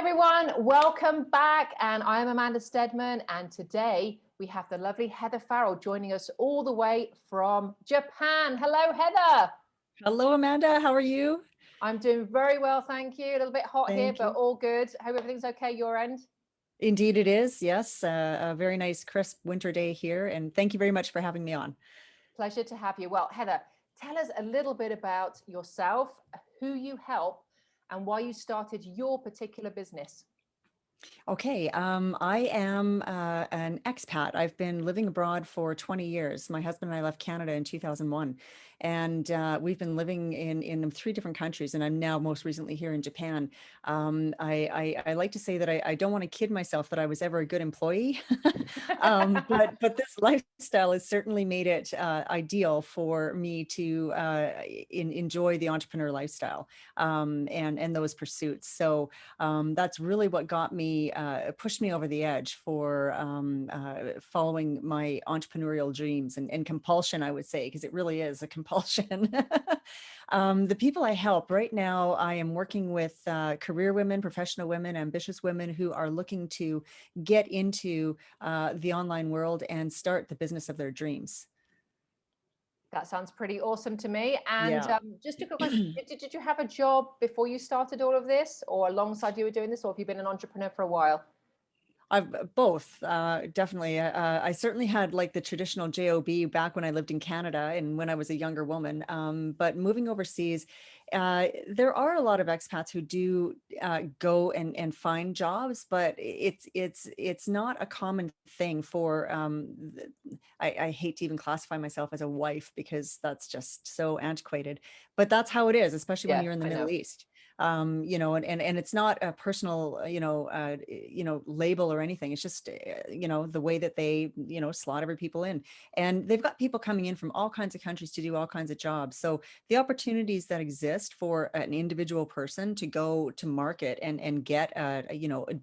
everyone, welcome back. And I'm Amanda Steadman. And today we have the lovely Heather Farrell joining us all the way from Japan. Hello, Heather. Hello, Amanda. How are you? I'm doing very well, thank you. A little bit hot here, Thank but you. all good. Hope everything's okay your end. Indeed, it is. Yes, a very nice, crisp winter day here. And thank you very much for having me on. Pleasure to have you. Well, Heather, tell us a little bit about yourself, who you help, and why you started your particular business. Okay, I am an expat. I've been living abroad for 20 years. My husband and I left Canada in 2001, and we've been living in three different countries, and I'm now most recently here in Japan. I like to say that I don't want to kid myself that I was ever a good employee, but this lifestyle has certainly made it ideal for me to enjoy the entrepreneur lifestyle and those pursuits. So that's really what got me, pushed me over the edge for following my entrepreneurial dreams and compulsion, I would say, because it really is a compulsion. The people I help right now, I am working with career women, professional women, ambitious women who are looking to get into the online world and start the business of their dreams. That sounds pretty awesome to me. And Yeah. just a quick question, did you have a job before you started all of this or alongside you were doing this, or have you been an entrepreneur for a while? I've both, definitely. I certainly had like the traditional job back when I lived in Canada and when I was a younger woman. But moving overseas, there are a lot of expats who do go and find jobs, but it's not a common thing for. I hate to even classify myself as a wife because that's just so antiquated. But that's how it is, especially when Yeah, you're in the I Middle know. East. And it's not a personal label or anything. It's just the way that they slot every people in, and they've got people coming in from all kinds of countries to do all kinds of jobs. So the opportunities that exist for an individual person to go to market and get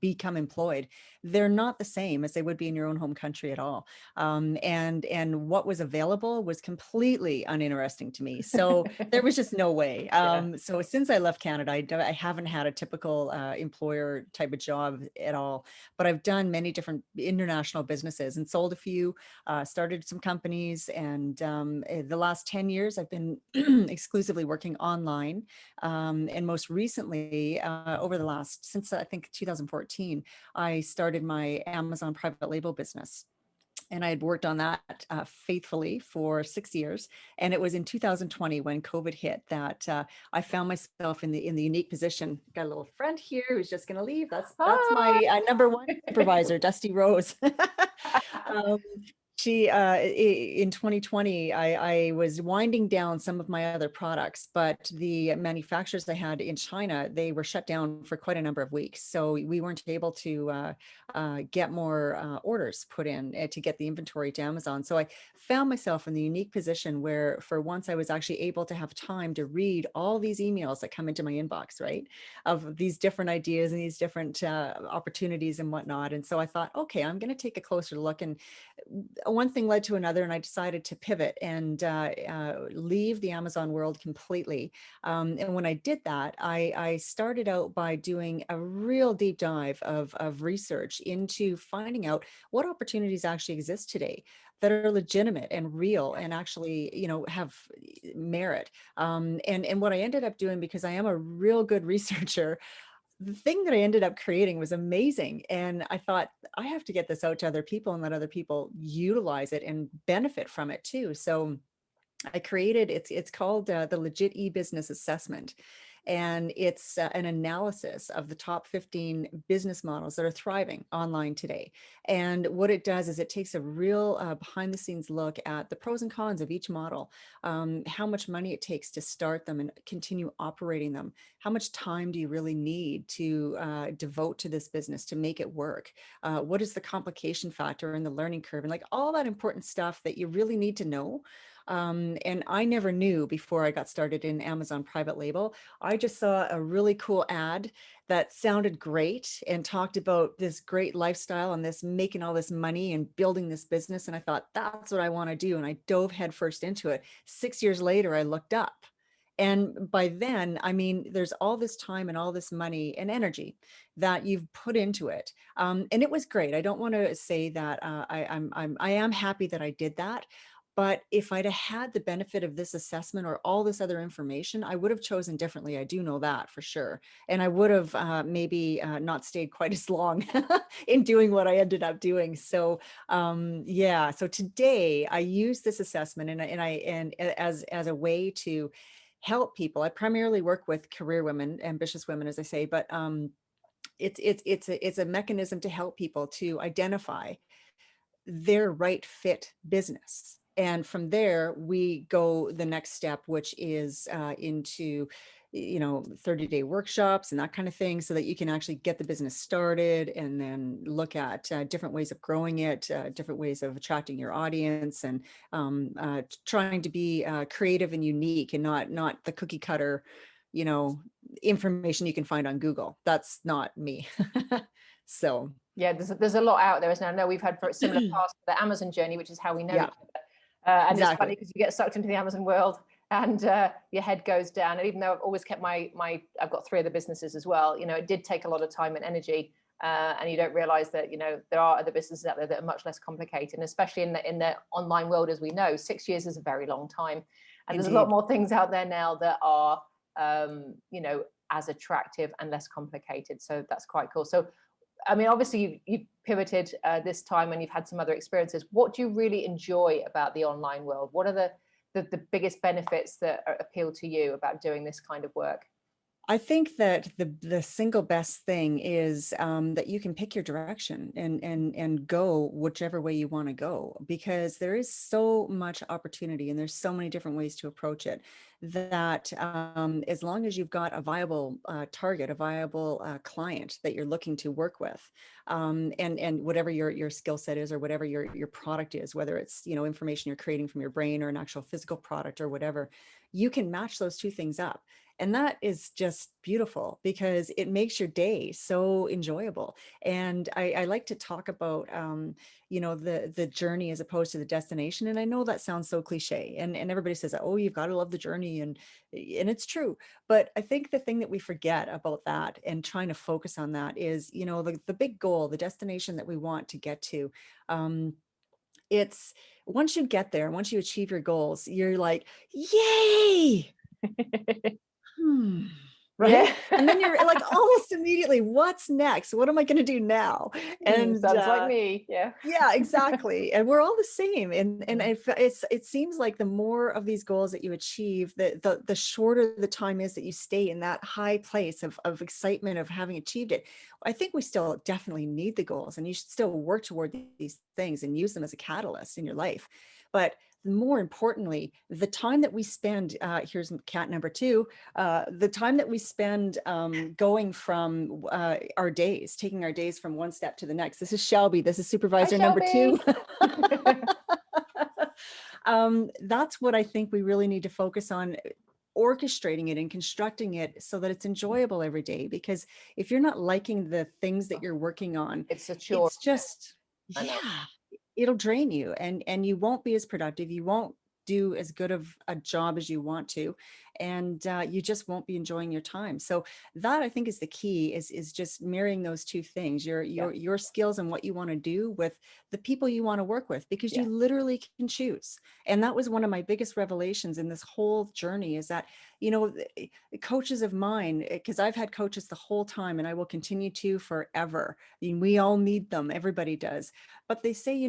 become employed, they're not the same as they would be in your own home country at all. And what was available was completely uninteresting to me, so there was just no way. Yeah. So since I left Canada, I haven't had a typical employer type of job at all, but I've done many different international businesses and sold a few, started some companies. And the last 10 years, I've been exclusively working online. And most recently, over the last, since I think 2014, I started my Amazon private label business. And I had worked on that faithfully for 6 years. And it was in 2020 when COVID hit that I found myself in the unique position. Got a little friend here who's just going to leave. That's Hi. my number one supervisor, Dusty Rose. um, she in 2020, I was winding down some of my other products, but the manufacturers I had in China, they were shut down for quite a number of weeks. So we weren't able to get more orders put in to get the inventory to Amazon. So I found myself in the unique position where for once I was actually able to have time to read all these emails that come into my inbox, right? Of these different ideas and these different opportunities and whatnot. And so I thought, okay, I'm going to take a closer look. And one thing led to another, and I decided to pivot and leave the Amazon world completely. And when I did that, I started out by doing a real deep dive of research into finding out what opportunities actually exist today that are legitimate and real and actually, have merit. And what I ended up doing, because I am a real good researcher, the thing that I ended up creating was amazing. And I thought, I have to get this out to other people and let other people utilize it and benefit from it too. So I created, it's called the Legit E-Business Assessment. And it's an analysis of the top 15 business models that are thriving online today. And what it does is it takes a real behind the scenes look at the pros and cons of each model, how much money it takes to start them and continue operating them. How much time do you really need to devote to this business to make it work? What is the complication factor and the learning curve? And like all that important stuff that you really need to know. And I never knew before I got started in Amazon private label. I just saw a really cool ad that sounded great and talked about this great lifestyle and this making all this money and building this business. And I thought, that's what I want to do. And I dove headfirst into it. 6 years later, I looked up And by then, I mean, there's all this time and all this money and energy that you've put into it. And it was great. I don't want to say that I am happy that I did that. But if I'd have had the benefit of this assessment or all this other information, I would have chosen differently. I do know that for sure. And I would have maybe not stayed quite as long in doing what I ended up doing. So yeah, so today I use this assessment and as a way to help people. I primarily work with career women, ambitious women, as I say, but it's a mechanism to help people to identify their right fit business. And from there, we go the next step, which is into, 30-day workshops and that kind of thing, so that you can actually get the business started and then look at different ways of growing it, different ways of attracting your audience, and trying to be creative and unique and not the cookie cutter, information you can find on Google. That's not me. So Yeah, there's a lot out there, isn't there? I know we've had for a similar path to the Amazon journey, which is how we know yeah, each other. And it's funny exactly. because you get sucked into the Amazon world and your head goes down. And even though I've always kept I've got 3 other businesses as well, it did take a lot of time and energy. And you don't realize that, there are other businesses out there that are much less complicated. And especially in the online world, as we know, 6 years is a very long time. And there's a lot Indeed. more things out there now that are, as attractive and less complicated. So that's quite cool. So I mean, obviously you've pivoted this time and you've had some other experiences. What do you really enjoy about the online world? What are the biggest benefits that appeal to you about doing this kind of work? I think that the single best thing is that you can pick your direction and go whichever way you want to go, because there is so much opportunity and there's so many different ways to approach it, that as long as you've got a viable target, a viable client that you're looking to work with, and whatever your skill set is, or whatever your product is, whether it's information you're creating from your brain or an actual physical product or whatever, you can match those two things up. And that is just beautiful because it makes your day so enjoyable. And I like to talk about, the journey as opposed to the destination. And I know that sounds so cliche, and everybody says, oh, you've got to love the journey. And it's true. But I think the thing that we forget about that and trying to focus on that is, the big goal, the destination that we want to get to. It's once you get there, once you achieve your goals, you're like, yay. Hmm. Right. Yeah. And then you're like almost immediately, what's next? What am I going to do now? And Sounds like me. Yeah. yeah, exactly. And we're all the same. And if it seems like the more of these goals that you achieve, the shorter the time is that you stay in that high place of excitement of having achieved it. I think we still definitely need the goals, and you should still work toward these things and use them as a catalyst in your life. But more importantly, the time that we spend, here's cat number 2, the time that we spend going from our days, taking our days from one step to the next. This is Shelby. This is Hi, supervisor number 2. Shelby. That's what I think we really need to focus on, orchestrating it and constructing it so that it's enjoyable every day. Because if you're not liking the things that you're working on, It's a chore. it's just, I know. yeah, it'll drain you, and you won't be as productive. You won't do as good of a job as you want to, and you just won't be enjoying your time. So that, I think, is the key, is just marrying those two things, your skills and what you want to do with the people you want to work with, because you literally can choose. And that was one of my biggest revelations in this whole journey, is that coaches of mine, because I've had coaches the whole time and I will continue to forever. I mean, we all need them, everybody does. But they say,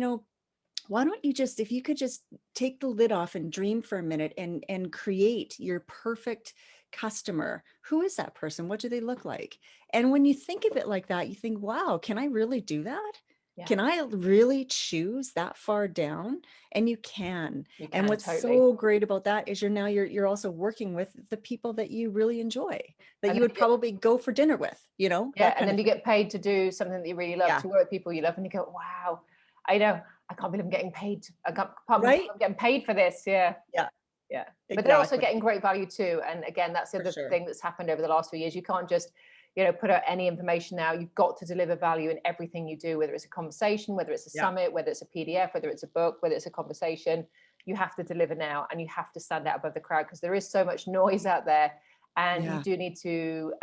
why don't you just, if you could just take the lid off and dream for a minute and create your perfect customer. Who is that person? What do they look like? And when you think of it like that, you think, wow, can I really do that? Yeah. Can I really choose that far down? And you can. And what's totally. so great about that is you're also working with the people that you really enjoy, that you would probably go for dinner with, Yeah, and then you get paid to do something that you really love, to work with people you love, and you go, wow, I know, I can't believe I'm getting paid. I can't believe I'm getting paid for this. Yeah. Yeah. Yeah. Exactly. But they're also getting great value too. And again, that's the other sure. thing that's happened over the last few years. You can't just, put out any information now. You've got to deliver value in everything you do, whether it's a conversation, whether it's a summit, whether it's a PDF, whether it's a book, whether it's a conversation. you have to deliver now, and you have to stand out above the crowd, because there is so much noise out there, and you Yeah. do need to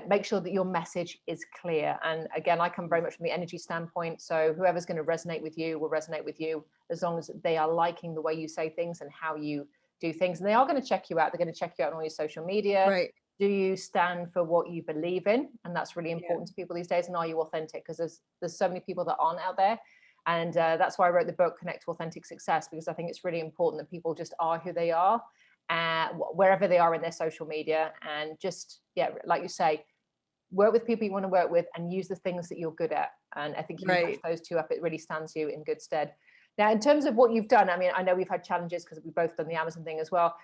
make sure that your message is clear. And again, I come very much from the energy standpoint, so whoever's going to resonate with you will resonate with you, as long as they are liking the way you say things and how you do things. And they are going to check you out. They're going to check you out on all your social media. Right. Do you stand for what you believe in? And that's really Yeah. important to people these days. And are you authentic? Because there's so many people that aren't out there. And that's why I wrote the book Connect to Authentic Success, because I think it's really important that people just are who they are, wherever they are in their social media. And just, like you say, work with people you want to work with, and use the things that you're good at. And I think you match those two up, it really stands you in good stead. Now, in terms of what you've done, I mean, I know we've had challenges because we've both done the Amazon thing as well.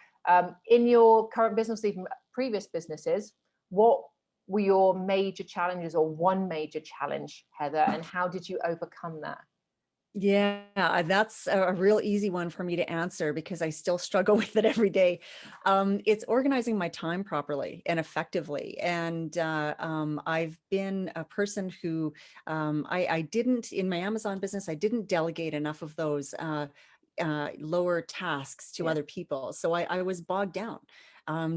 In your current business, even previous businesses, what were your major challenges, or one major challenge, Heather, and how did you overcome that? Yeah, that's a real easy one for me to answer, because I still struggle with it every day. It's organizing my time properly and effectively. And I've been a person who I didn't, in my Amazon business, I didn't delegate enough of those lower tasks to other people. So I was bogged down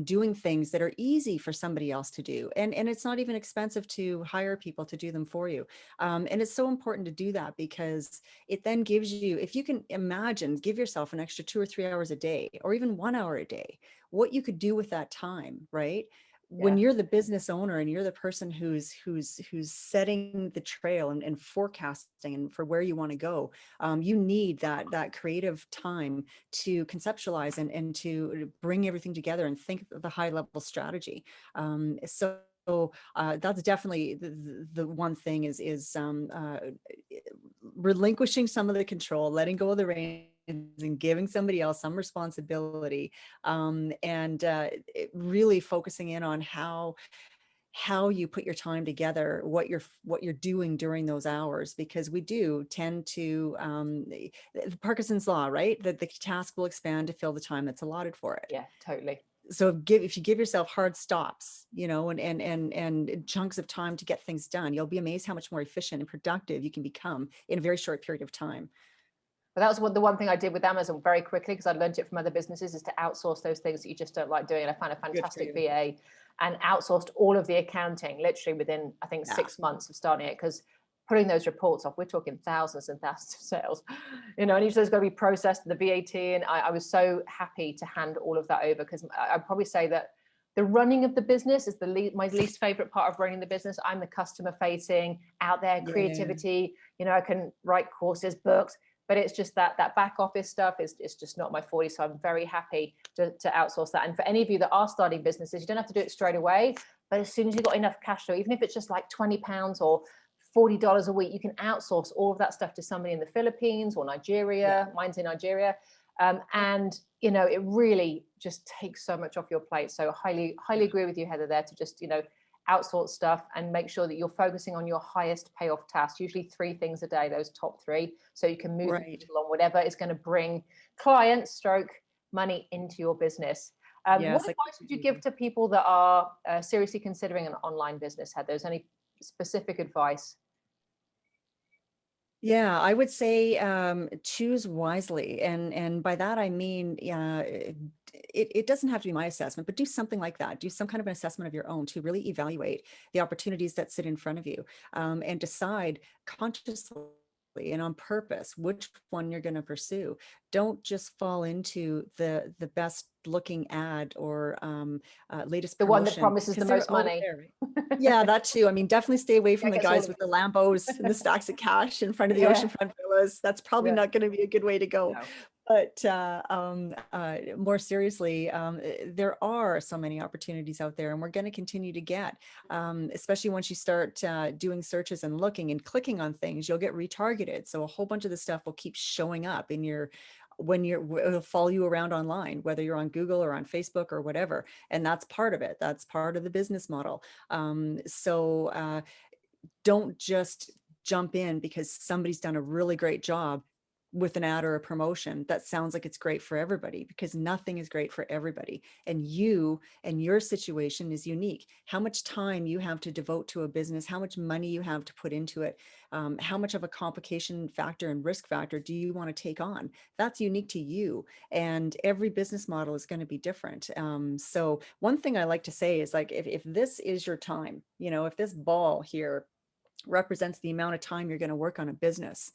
doing things that are easy for somebody else to do. And it's not even expensive to hire people to do them for you. And it's so important to do that, because it then gives you, if you can imagine, give yourself an extra 2 or 3 hours a day, or even 1 hour a day, what you could do with that time, right? When you're the business owner and you're the person who's setting the trail and forecasting and for where you want to go, you need that creative time to conceptualize and to bring everything together and think of the high level strategy. So that's definitely the one thing is relinquishing some of the control, letting go of the reins, and giving somebody else some responsibility, and really focusing in on how you put your time together, what you're doing during those hours, because we do tend to the Parkinson's law, right? That the task will expand to fill the time that's allotted for it. Yeah, totally. So if you give yourself hard stops, and chunks of time to get things done, you'll be amazed how much more efficient and productive you can become in a very short period of time. But that was the one thing I did with Amazon very quickly, because I learned it from other businesses, is to outsource those things that you just don't like doing. And I found a fantastic VA and outsourced all of the accounting literally within, I think, 6 months of starting it, because putting those reports off, we're talking thousands and thousands of sales, and each of those got to be processed, the VAT. And I was so happy to hand all of that over, because I'd probably say that the running of the business is my least favorite part of running the business. I'm the customer facing, out there, creativity, I can write courses, books, but it's just that back office stuff is just not my forte. So I'm very happy to outsource that. And for any of you that are starting businesses, you don't have to do it straight away, but as soon as you've got enough cash flow, even if it's just like £20 or $40 a week, you can outsource all of that stuff to somebody in the Philippines or Nigeria. Mine's in Nigeria. And it really just takes so much off your plate. So highly agree with you, Heather, there, to just outsource stuff and make sure that you're focusing on your highest payoff tasks, usually 3 things a day, those top 3, so you can move people on whatever is going to bring clients stroke money into your business. What advice would you give to people that are seriously considering an online business, Heather? Is any specific advice? Yeah, I would say choose wisely. And by that, I mean, it doesn't have to be my assessment, but do something like that. Do some kind of an assessment of your own to really evaluate the opportunities that sit in front of you, and decide consciously and on purpose which one you're going to pursue. Don't just fall into the best looking ad or latest the promotion, one that promises the most money. Yeah, that too. I mean, definitely stay away from the guys with the Lambos and the stacks of cash in front of the oceanfront villas. That's probably not going to be a good way to go. No. But more seriously, there are so many opportunities out there, and we're going to continue to get, especially once you start doing searches and looking and clicking on things, you'll get retargeted. So a whole bunch of the stuff will keep showing up in your it'll follow you around online, whether you're on Google or on Facebook or whatever. And that's part of it. That's part of the business model. So don't just jump in because somebody's done a really great job with an ad or a promotion that sounds like it's great for everybody, because nothing is great for everybody. And you and your situation is unique. How much time you have to devote to a business, how much money you have to put into it, how much of a complication factor and risk factor do you want to take on? That's unique to you. And every business model is going to be different. So one thing I like to say is, like, if this is your time, you know, if this ball here represents the amount of time you're going to work on a business,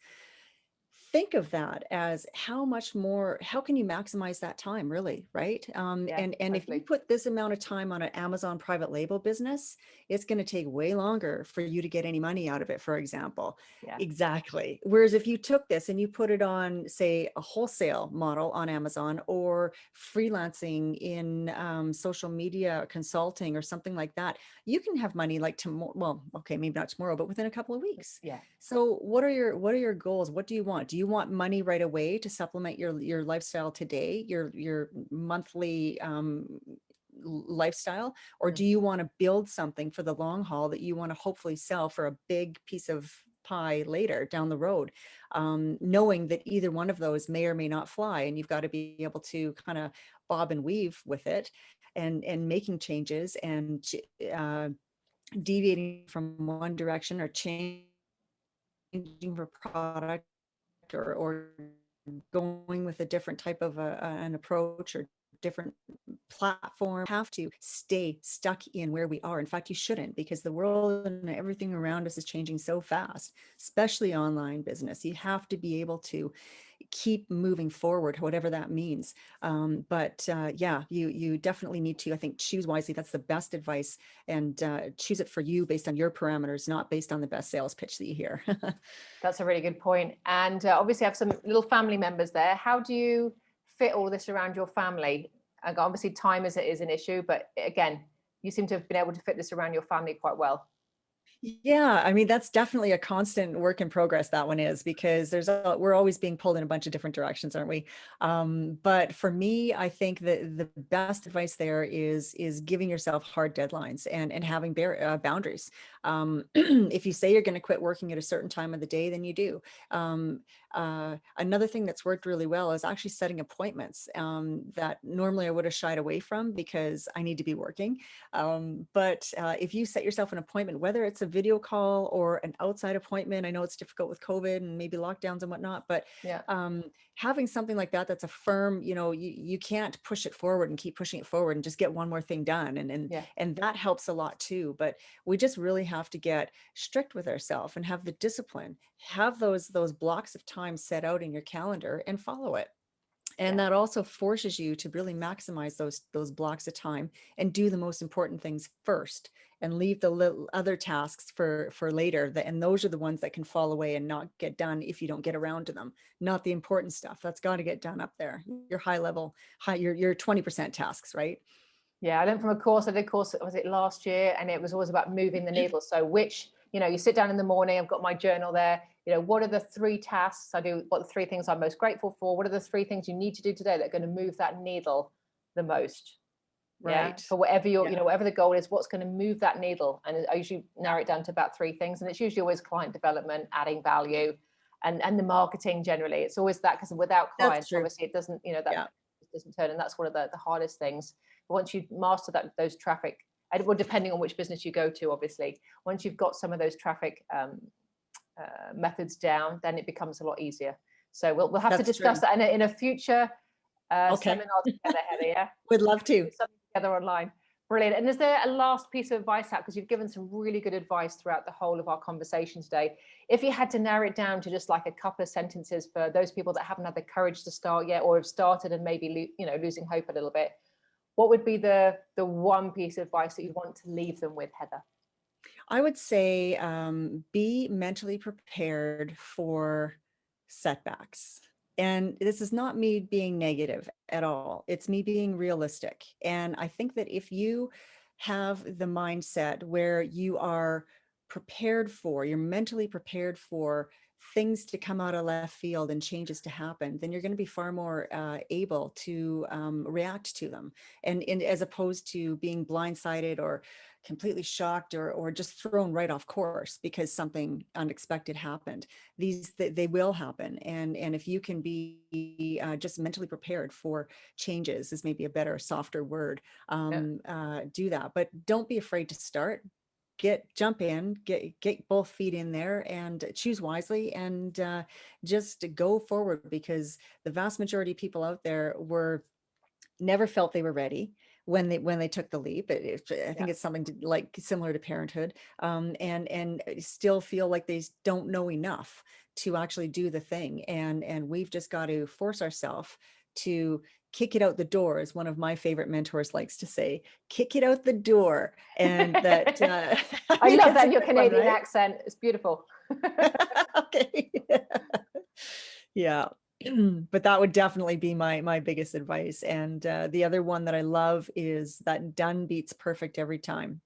think of that as how much more, how can you maximize that time, really, right? Yeah, And if you totally. put this amount of time on an Amazon private label business, it's going to take way longer for you to get any money out of it, for example. Yeah. Exactly. Whereas if you took this and you put it on, say, a wholesale model on Amazon, or freelancing in social media consulting or something like that, you can have money like tomorrow. Well, okay, maybe not tomorrow, but within a couple of weeks. Yeah. So what are your goals? What do you want? Do you want money right away to supplement your lifestyle today, your monthly lifestyle? Or Mm. do you want to build something for the long haul that you want to hopefully sell for a big piece of pie later down the road, knowing that either one of those may or may not fly, and you've got to be able to kind of bob and weave with it, and making changes, and uh, deviating from one direction, or changing for product, or going with a different type of an approach, or different platform. Have to stay stuck in where we are. In fact, you shouldn't, because the world and everything around us is changing so fast, especially online business. You have to be able to keep moving forward, whatever that means. But yeah, you definitely need to, I think, choose wisely. That's the best advice. And choose it for you based on your parameters, not based on the best sales pitch that you hear. That's a really good point. And obviously, I have some little family members there. How do you fit all this around your family? Obviously, time is an issue, but again, you seem to have been able to fit this around your family quite well. Yeah, I mean, that's definitely a constant work in progress, that one is, because we're always being pulled in a bunch of different directions, aren't we? But for me, I think that the best advice there is giving yourself hard deadlines, and having boundaries. If you say you're going to quit working at a certain time of the day, then you do. Another thing that's worked really well is actually setting appointments, that normally I would have shied away from because I need to be working. But if you set yourself an appointment, whether it's a video call or an outside appointment, I know it's difficult with COVID and maybe lockdowns and whatnot, but Yeah. having something like that, that's a firm, you can't push it forward and keep pushing it forward and just get one more thing done. Yeah. And that helps a lot too. But we just really have to get strict with ourselves and have the discipline, have those blocks of time set out in your calendar, and follow it. And Yeah. that also forces you to really maximize those blocks of time, and do the most important things first, and leave the little other tasks for later. And those are the ones that can fall away and not get done if you don't get around to them. Not the important stuff. That's got to get done up there. Your high level, your 20% tasks, right? Yeah, I learned from a course. I did a course, was it last year? And it was always about moving the needle. So which, you sit down in the morning, I've got my journal there. What are the 3 tasks I do? What are the 3 things I'm most grateful for? What are the 3 things you need to do today that are going to move that needle the most? Yeah. Right. For whatever Yeah. whatever the goal is, what's going to move that needle? And I usually narrow it down to about 3 things. And it's usually always client development, adding value, and the marketing generally. It's always that, because without That's clients, true. obviously it doesn't, that Yeah. doesn't turn. And that's one of the hardest things. Once you master those traffic, and well, depending on which business you go to, obviously, once you've got some of those traffic methods down, then it becomes a lot easier. So we'll have to That's discuss true. that in a future Okay. seminar together, Heather. Yeah, Would love do to. something together online. Brilliant. And is there a last piece of advice out? Because you've given some really good advice throughout the whole of our conversation today. If you had to narrow it down to just like a couple of sentences for those people that haven't had the courage to start yet, or have started and maybe losing hope a little bit, what would be the one piece of advice that you want to leave them with, Heather? I would say be mentally prepared for setbacks. And this is not me being negative at all. It's me being realistic. And I think that if you have the mindset where you are prepared for, you're mentally prepared for things to come out of left field and changes to happen, then you're going to be far more able to react to them. And as opposed to being blindsided or completely shocked or just thrown right off course because something unexpected happened. They will happen. And if you can be just mentally prepared for changes, is maybe a better, softer word, do that. But don't be afraid to start. Jump in, get both feet in there and choose wisely, and just go forward, because the vast majority of people out there never felt they were ready when they took the leap. I think it's something like similar to parenthood, and still feel like they don't know enough to actually do the thing. And we've just got to force ourselves to kick it out the door, as one of my favorite mentors likes to say, kick it out the door. And that I love that, your Canadian accent. It's beautiful. Okay. Yeah. But that would definitely be my biggest advice. And the other one that I love is that done beats perfect every time.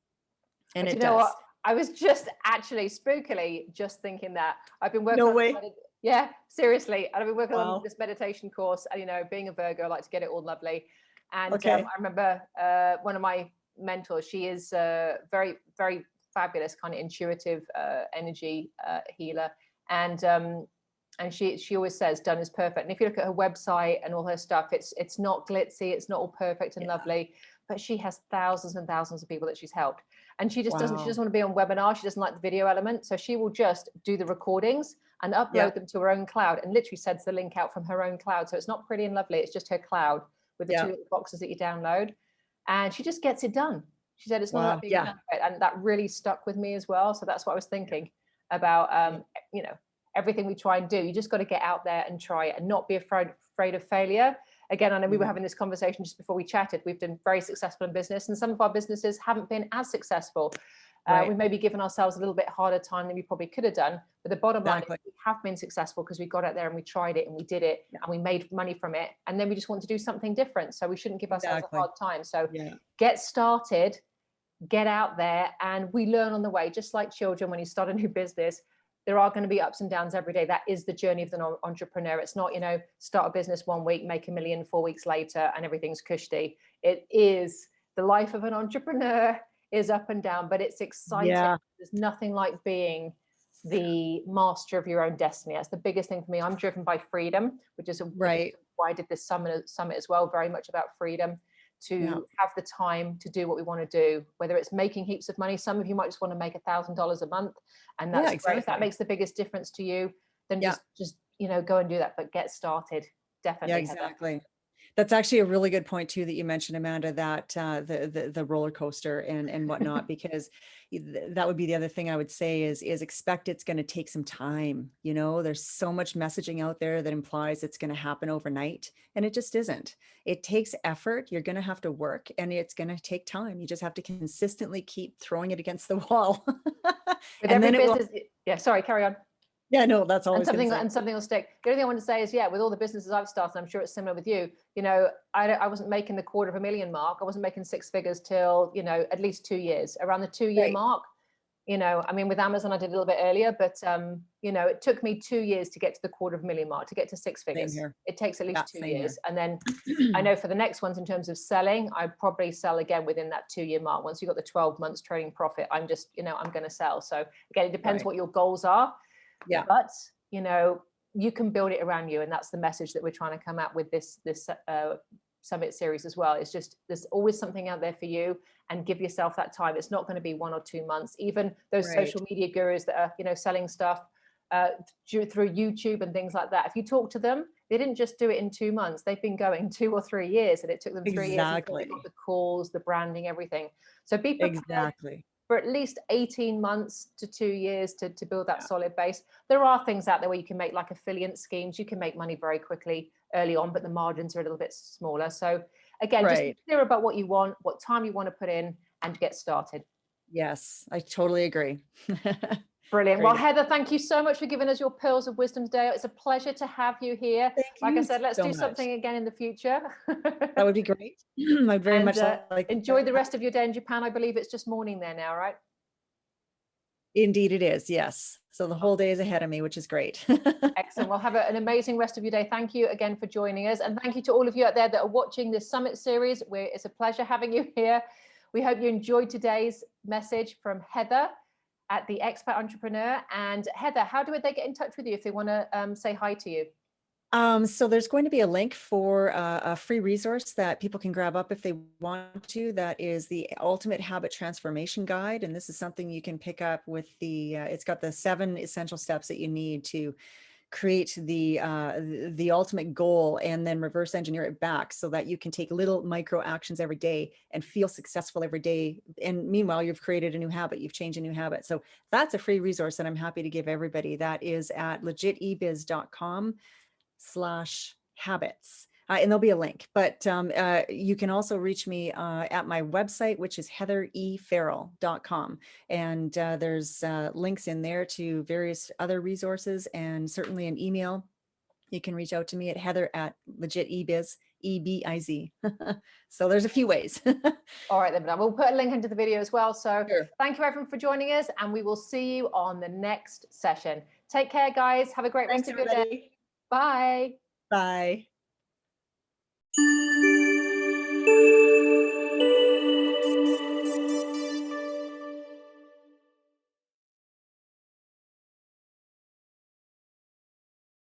And but you know what? I was just actually spookily just thinking that I've been working no on way. Yeah, seriously. And I've been working on this meditation course, and being a Virgo, I like to get it all lovely. And I remember one of my mentors, she is very, very fabulous, kind of intuitive energy healer. And she always says done is perfect. And if you look at her website and all her stuff, it's not glitzy, it's not all perfect and lovely, but she has thousands and thousands of people that she's helped. And she just doesn't want to be on webinar. She doesn't like the video element. So she will just do the recordings and upload them to her own cloud, and literally sends the link out from her own cloud. So it's not pretty and lovely. It's just her cloud with the two little boxes that you download. And she just gets it done. She said it's not like being perfect. And that really stuck with me as well. So that's what I was thinking about, everything we try and do. You just got to get out there and try it and not be afraid of failure. Again, I know we were having this conversation just before we chatted. We've been very successful in business, and some of our businesses haven't been as successful. We may be giving ourselves a little bit harder time than we probably could have done. But the bottom line is we have been successful because we got out there and we tried it and we did it and we made money from it. And then we just want to do something different. So we shouldn't give ourselves a hard time. So get started, get out there, and we learn on the way. Just like children, when you start a new business, there are going to be ups and downs every day. That is the journey of the entrepreneur. It's not, start a business 1 week, make $1 million 4 weeks later, and everything's cushy. It is the life of an entrepreneur is up and down, but it's exciting. There's nothing like being the master of your own destiny. That's the biggest thing for me. I'm driven by freedom, which is why I did this summit as well, very much about freedom, to have the time to do what we want to do, whether it's making heaps of money. Some of you might just want to make $1,000 a month, and that's great. If that makes the biggest difference to you, then just go and do that, but get started. Definitely. Yeah, exactly. That's actually a really good point too that you mentioned, Amanda, that the roller coaster and whatnot, because that would be the other thing I would say is expect it's going to take some time. There's so much messaging out there that implies it's going to happen overnight, and it just isn't. It takes effort. You're going to have to work, and it's going to take time. You just have to consistently keep throwing it against the wall. With every business, sorry, carry on. Yeah, no, that's always something will stick. The only thing I want to say is, with all the businesses I've started, I'm sure it's similar with you. I wasn't making the $250,000 mark. I wasn't making six figures till at least 2 years. Around the 2-year mark, with Amazon I did a little bit earlier, but it took me 2 years to get to the $250,000 mark, to get to six figures. It takes at least 2 years, and then I know for the next ones in terms of selling, I probably sell again within that 2-year mark. Once you've got the 12 months trading profit, I'm just I'm going to sell. So again, it depends what your goals are. But you can build it around you, and that's the message that we're trying to come out with this summit series as well. It's just there's always something out there for you, and give yourself that time. It's not going to be 1 or 2 months. Even those social media gurus that are selling stuff through YouTube and things like that, if you talk to them, they didn't just do it in 2 months. They've been going 2 or 3 years, and it took them 3 years until they got the calls, the branding, everything. So be prepared for at least 18 months to 2 years to build that solid base. There are things out there where you can make like affiliate schemes. You can make money very quickly early on, but the margins are a little bit smaller. So again, just be clear about what you want, what time you want to put in, and get started. Yes, I totally agree. Brilliant. Well, Heather, thank you so much for giving us your pearls of wisdom today. It's a pleasure to have you here. Like I said, let's do something again in the future. That would be great. I'd very much like enjoy the rest of your day in Japan. I believe it's just morning there now, right? Indeed it is. Yes. So the whole day is ahead of me, which is great. Excellent. Well, have an amazing rest of your day. Thank you again for joining us. And thank you to all of you out there that are watching this summit series. It's a pleasure having you here. We hope you enjoyed today's message from Heather at the Expat Entrepreneur. And Heather, how do they get in touch with you if they want to say hi to you? So there's going to be a link for a free resource that people can grab up if they want to. That is the Ultimate Habit Transformation Guide. And this is something you can pick up with it's got the 7 essential steps that you need to create the ultimate goal, and then reverse engineer it back so that you can take little micro actions every day and feel successful every day. And meanwhile, you've created a new habit, you've changed a new habit. So that's a free resource that I'm happy to give everybody. That is at legitebiz.com/habits. And there'll be a link, but you can also reach me at my website, which is heatherefarrell.com. And there's links in there to various other resources, and certainly an email. You can reach out to me at heather@legitebiz, EBIZ. So there's a few ways. All right, then we'll put a link into the video as well. So Sure. Thank you everyone for joining us, and we will see you on the next session. Take care, guys. Have a great rest of your day. Bye. Bye.